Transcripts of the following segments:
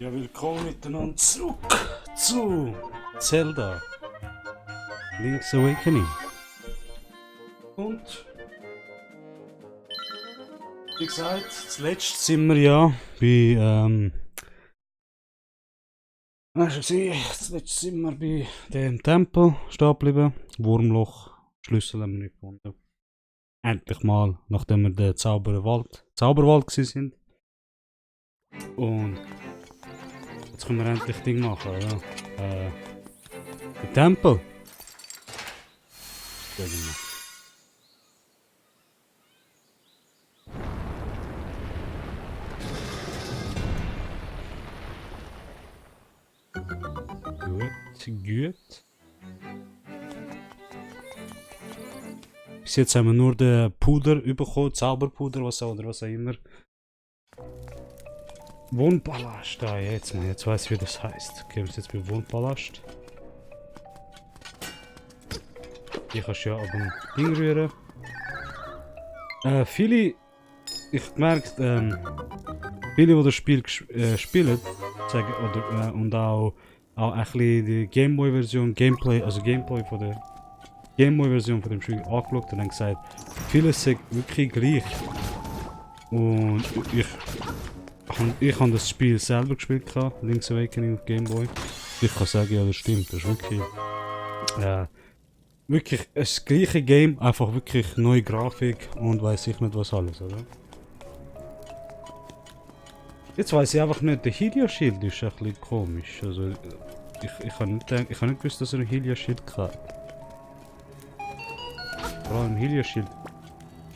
Ja, willkommen miteinander zurück zu Zelda Link's Awakening. Und wie gesagt, zuletzt sind wir ja bei zuletzt sind wir bei dem Tempel stehen geblieben. Wurmloch, Schlüssel haben wir nicht gefunden. Endlich mal, nachdem wir den Zauberwald gewesen sind. Und jetzt können wir endlich Ding machen, ja. Den Tempel. Gut. Bis jetzt haben wir nur den Puder bekommen, Zauberpuder, was auch immer. Wohnpalast, jetzt weiß ich, wie das heißt. Okay, wir sind jetzt bei Wohnpalast. Hier kannst du ja ab dem Ding rühren. Viele, ich gemerkt, viele, die das Spiel spielen, sagen, oder, und auch ein bisschen die Gameboy-Version von der Gameboy-Version von dem Spiel angeschaut und dann gesagt, vieles ist wirklich gleich. Und ich habe das Spiel selber gespielt, Link's Awakening auf Gameboy. Ich kann sagen, ja, das stimmt, das ist wirklich das gleiche Game, einfach wirklich neue Grafik und weiß ich nicht was alles, oder? Jetzt weiß ich einfach nicht, der Hylia-Schild ist ein bisschen komisch. Also, ich habe nicht gewusst, dass er einen Hylia-Schild hat. Vor allem Hylia-Schild.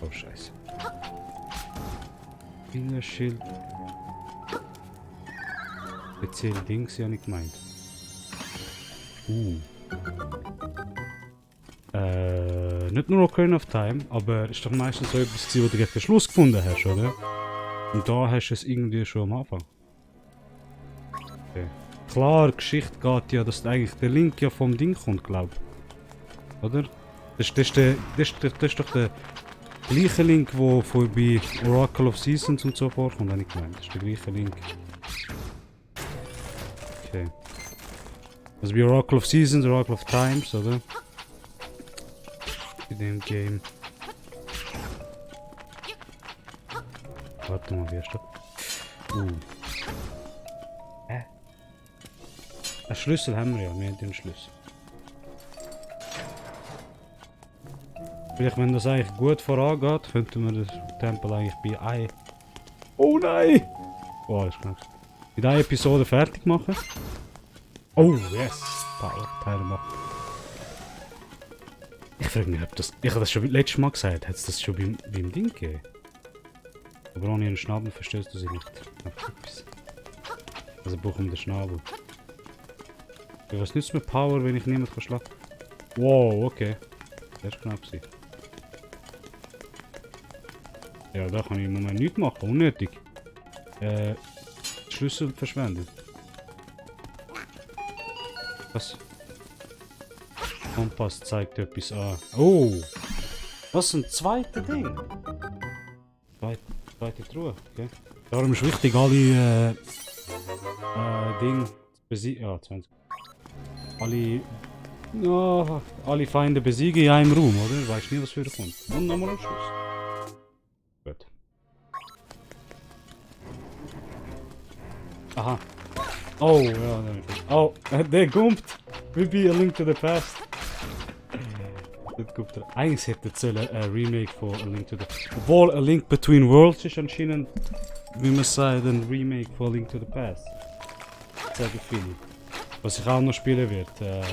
Oh, scheiße. Hylia-Schild. Speziell Dings, ja nicht gemeint. Nicht nur Ocarina of Time, aber ist doch meistens so etwas, was du gegen den Schluss gefunden hast, oder? Und da hast du es irgendwie schon am Anfang. Okay. Klar, Geschichte geht ja, dass eigentlich der Link ja vom Ding kommt, glaub ich. Oder? Das ist doch der gleiche Link, der bei Oracle of Seasons und so vorkommt, habe ich gemeint. Das ist der gleiche Link. Okay. Also bei Oracle of Seasons, Oracle of Times, oder? In dem Game. Warte mal, wie ist das? Einen Schlüssel haben wir ja, wir haben den Schlüssel. Vielleicht, wenn das eigentlich gut vorangeht, könnten wir den Tempel eigentlich bei ein... Oh nein! Oh, ist knapp. In dieser Episode fertig machen. Oh, yes! Power, Teile machen. Ich frage mich, ob das... Ich habe das schon letztes Mal gesagt. Hat es das schon beim Ding gegeben? Aber ohne einen Schnabel verstehst du sie nicht. Also brauchen wir den Schnabel. Ja, was nützt mir Power, wenn ich niemand schlagen kann? Wow, okay. Das ist knapp. Ja, da kann ich im Moment nichts machen. Unnötig. Schlüssel verschwendet. Was? Kompass zeigt etwas an. Oh! Was ist ein zweites Ding? Zweite Truhe, okay. Darum ist wichtig, alle Dinge zu besiegen. Ja, 20. Alle Feinde besiegen in einem Raum, oder? Du weißt nie, was wieder kommt. Und nochmal ein Schluss. Gut. Aha. Oh, ja, oh, der kommt! Wie bei A Link to the Past. Eigentlich hätte es ein Remake von A Link to the... Obwohl A Link Between Worlds ist anscheinend, wie man sagt, ein Remake von A Link to the Past. Das sagen viele. Was ich auch noch spielen werde,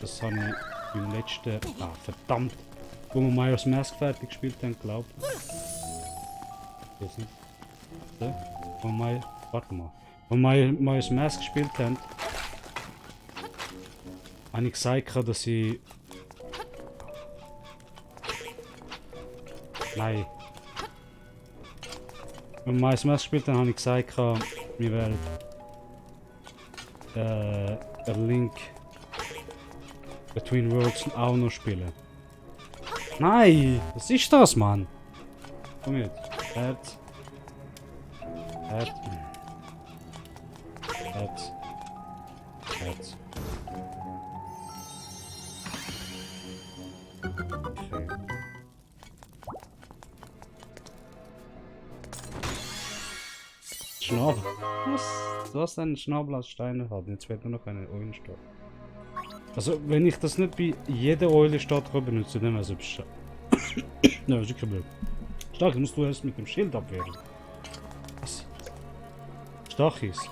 das habe ich beim letzten... Ah, verdammt! Wo wir Majora's Mask fertig gespielt haben, glaube ich. Jetzt nicht. So. Warte mal. Wo wir Majora's Mask gespielt haben, habe ich gesagt, dass ich... Nein. Wenn wir Majora's Mask gespielt haben, habe ich gesagt, wir werden A Link Between Worlds auch noch spielen. Nein! Was ist das, Mann? Komm jetzt. Herz. Herz. Herz. Okay. Schnabel. Was? Du hast einen Schnabel aus Steinen hat. Jetzt wird nur noch eine Eulenstadt. Also, wenn ich das nicht bei jeder Eulenstadt benutze, dann wäre es bescheuert. Nein, ist wirklich blöd. Stark, musst du erst mit dem Schild abwehren. Was? Stachis.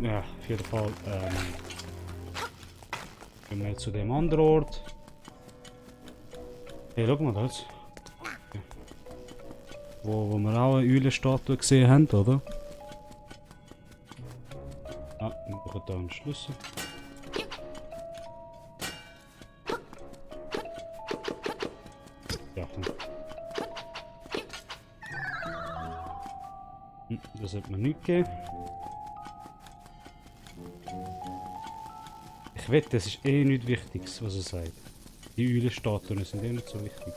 Ja, auf jeden Fall. Gehen wir zu dem anderen Ort. Hey, schau mal das. Okay. Wo wir auch eine Eulenstatue gesehen haben, oder? Ah, wir brauchen da einen Schlüssel. Ja, komm. Das hat man nicht gegeben. Ich wette, das ist eh nichts Wichtiges, was er sagt. Die Eulenstatuen sind eh nicht so wichtig.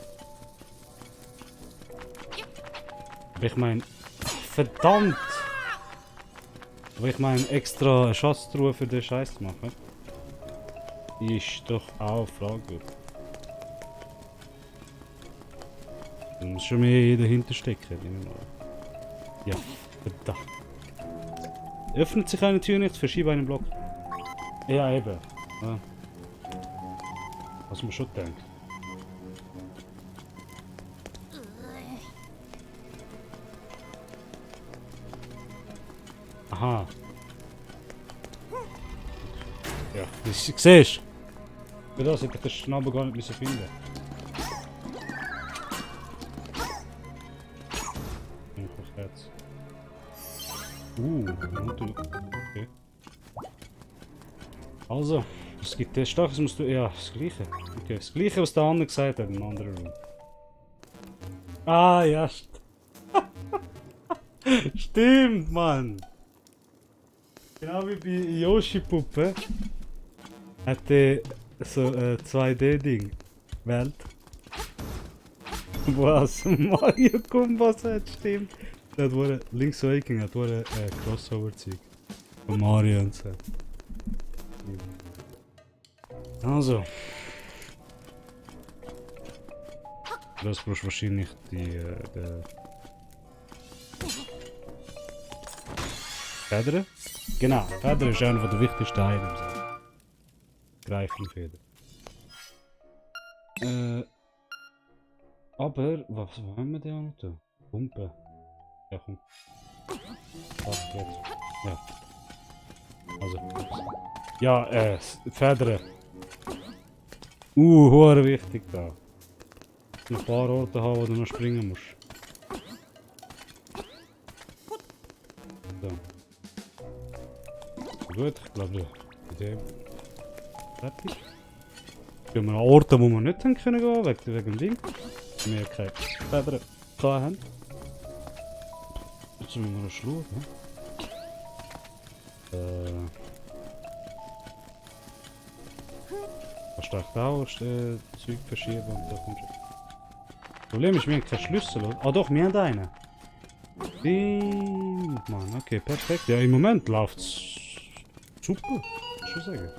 Aber ich meine... Verdammt! Aber ich meine, extra eine Schatztruhe für den Scheiß zu machen, ist doch auch fragwürdig. Da muss schon mehr dahinter stecken. Ja, verdammt. Öffnet sich eine Tür nicht, verschiebe einen Block. Ja, eben. Ja. Was man schon denkt. Aha. Ja, das siehst du? Für das hätte ich den Schnabel gar nicht müssen finden. Einfach Herz. Okay. Also, es gibt den Stach, das musst du. Ja, das gleiche. Okay, das gleiche, was der andere gesagt hat im anderen Raum. Ah, ja, stimmt, Mann! Genau wie bei Yoshi-Puppe hat der so ein 2D-Ding Welt. Was Mario Kombos hat, stimmt. Der hat wohl Link's Awakening, hat wohl ein Crossover-Zeug. Von Mario und so. Also. Das brauchst wahrscheinlich die Federn. Genau, Federn ist einer der wichtigsten Items. Greifenfeder. Aber, was haben wir denn auch noch da? Pumpe. Ja, komm. Passt jetzt. Ja. Also. Ja, Federn. Hoher wichtig da. Noch ein paar Orte haben, wo du noch springen musst. So. Gut, ich glaube, mit dem fertig. Gehen wir an Orte, wo wir nicht haben können gehen, wegen dem Ding. Wir keine Federn haben. Jetzt müssen wir noch schauen. Kannst du auch Zeug verschieben und da kommst du. Das Problem ist, wir haben keinen Schlüssel. Ah doch, wir haben einen. Stimmt, Mann. Okay, perfekt. Ja, im Moment läuft's super. Muss ich sagen.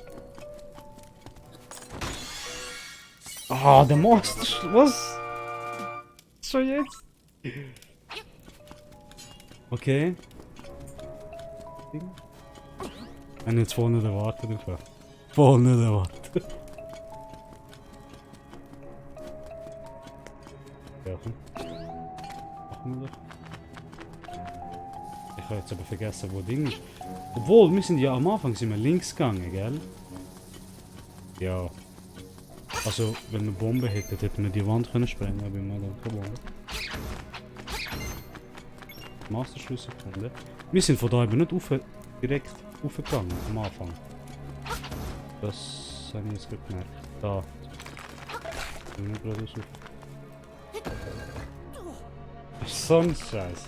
Ah, der Master. Was? Schon jetzt? Okay. Ich habe jetzt voll nicht erwartet. Voll nicht erwartet. Ja, komm. Machen wir doch. Ich habe jetzt aber vergessen, wo Ding ist. Obwohl, wir sind ja am Anfang sind wir links gegangen, gell? Ja. Also, wenn wir Bombe hätten, hätten wir die Wand können sprengen, aber wir haben keine Bombe. Masterschlüssel gefunden. Wir sind von da eben nicht direkt aufgegangen am Anfang. Das habe ich jetzt gerade gemerkt. Da. Bin ich gerade so. So ein Scheiß.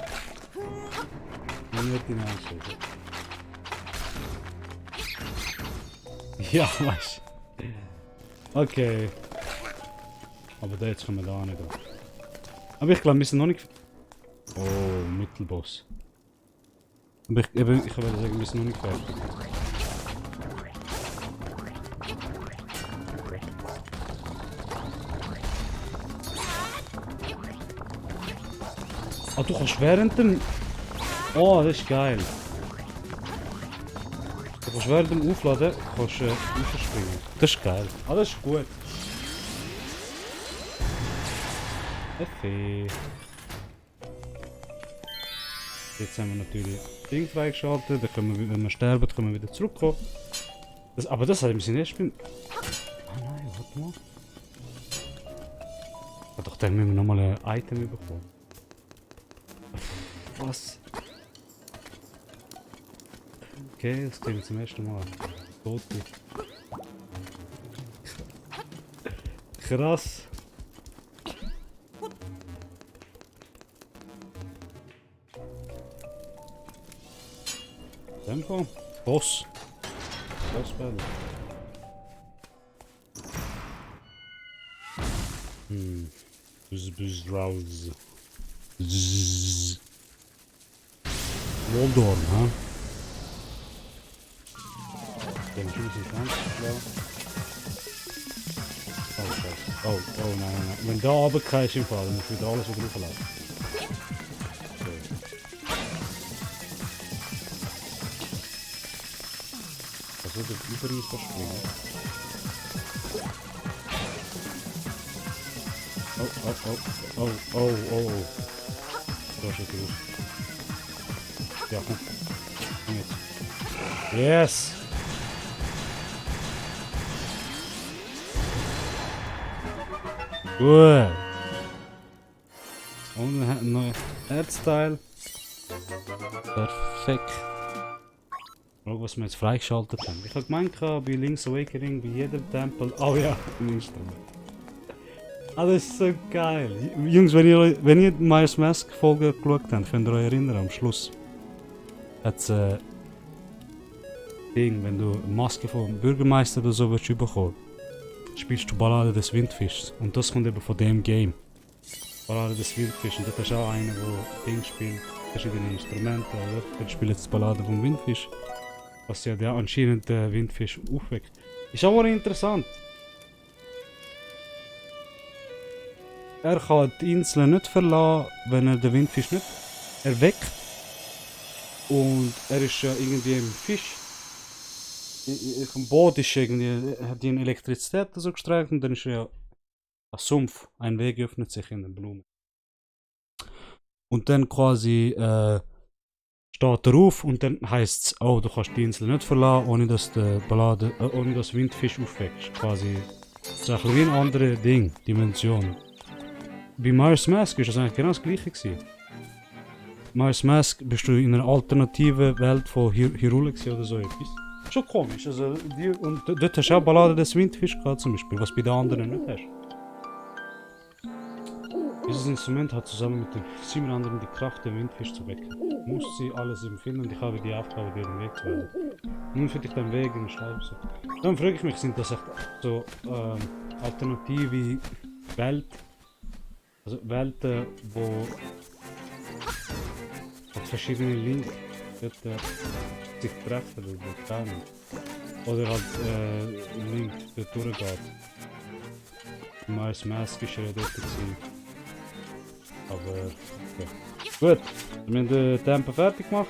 Nicht hineinschauen. Ja, weißt du. Okay. Aber da jetzt kommen wir da nicht an. Aber ich glaube, wir sind noch nicht. Oh, Mittelboss. Aber ich würde sagen, wir sind noch nicht fertig. Ah, du kannst während dem... Oh, das ist geil. Du kannst während dem Aufladen rausspringen. Das ist geil. Ah, das ist gut. Effekt. Jetzt haben wir natürlich das Ding freigeschaltet. Dann können wir, wenn wir sterben, können wir wieder zurückkommen. Aber das hat im ersten Spiel... Ah nein, warte mal. Ah, doch, dann müssen wir nochmal ein Item bekommen. Was? Okay, das klingt zum ersten Mal. Tote. Krass. Tempo. Boss. Boss Battle. Buzz Rouse. Moldorn, ha? Den Schuss ist ganz klar. Oh, scheiße. Oh, nein. Wenn da runtergehst im Fall, dann musst du wieder alles wieder rauflassen. Was wird das über uns verspringen? Oh. Da ist er los. Ja, komm. Komm jetzt. Yes! Gut. Und ein neuer Herzteil. Perfekt. Schau, was wir jetzt freigeschaltet haben. Ich habe gemeint, bei Link's Awakening, bei jedem Tempel... Oh ja, ein Instrument. Ah, das ist so geil. Jungs, wenn ihr die Miles Mask Folge geschaut habt, könnt ihr euch erinnern, am Schluss hat es Ding, wenn du eine Maske vom Bürgermeister oder so willst bekommen, spielst du Ballade des Windfischs. Und das kommt eben von dem Game. Ballade des Windfischs. Und dort hast du auch einen, der Ding spielt, verschiedene Instrumente. Oder? Dort spielt jetzt die Ballade vom Windfisch. Was ja der anscheinend den Windfisch aufweckt. Ist auch interessant. Er kann die Insel nicht verlassen, wenn er den Windfisch nicht erweckt. Und er ist ja irgendwie im Fisch. Im Boot ist irgendwie, hat ihn Elektrizität so gestrahlt und dann ist er ja ein Sumpf. Ein Weg öffnet sich in den Blumen. Und dann quasi steht er auf und dann heisst es, oh, du kannst die Insel nicht verlassen, ohne dass der Ballade, ohne dass Windfisch aufwächst. Quasi, das ist ein bisschen wie ein anderes Ding, Dimension. Bei Majora's Mask war das eigentlich genau das gleiche gewesen. Majora's Mask bist du in einer alternativen Welt von Hyrule oder so etwas. Schon komisch, also und dort hast du auch Ballade des Windfisch gehabt zum Beispiel, was bei den anderen nicht hast. Dieses Instrument hat zusammen mit den 7 anderen die Kraft, den Windfisch zu wecken. Du musst sie alles empfinden und ich habe die Aufgabe, dir den Weg zu weisen. Nun finde ich den Weg in den Schreibsee. Dann frage ich mich, sind das echt so alternative also Welten, wo verschiedene Links sich treffen oder kennen. Oder halt ein Link dort durchgeht. Majora's Mask ist ja dort gewesen. Aber okay. Gut, wir haben den Tempo fertig gemacht.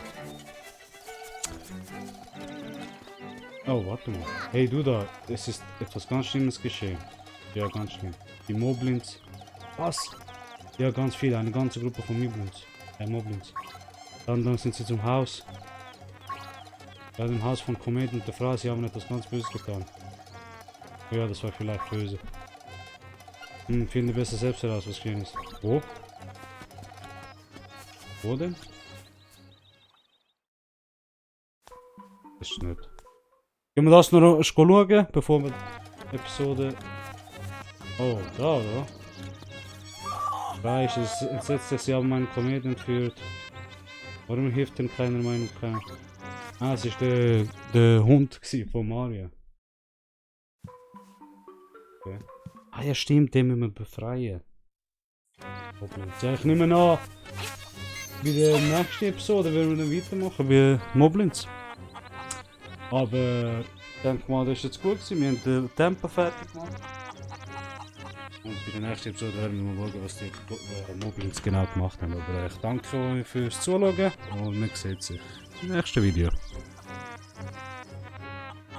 Oh, warte mal. Hey du da, es ist etwas ganz Schlimmes geschehen. Ja, ganz schlimm. Die Moblins. Was? Ja, ganz viele, eine ganze Gruppe von Moblins. Moblins. Dann sind sie zum Haus. Bei dem Haus von Komet und der Frau, sie haben etwas ganz Böses getan. Oh ja, das war vielleicht böse. Finde besser selbst heraus, was geschehen ist. Wo? Wo denn? Das ist nicht. Können wir das noch schauen, bevor wir die Episode... Oh, da, oder? Reich, es entsetzt, dass sie haben meinen Komet entführt. Warum hilft denn keiner meinem Kleinen? Ah, es war der Hund von Mario. Okay. Ah ja, stimmt, den müssen wir befreien. Ja, ich nehme an. Bei der nächsten Episode werden wir dann weitermachen bei Moblins. Aber ich denke mal, das ist jetzt gut gewesen. Wir haben den Tempo fertig gemacht. Und bei der nächsten Episode werden wir mal schauen, was die Moblins genau gemacht haben. Aber ich danke euch fürs Zuschauen und wir sehen sich im nächsten Video.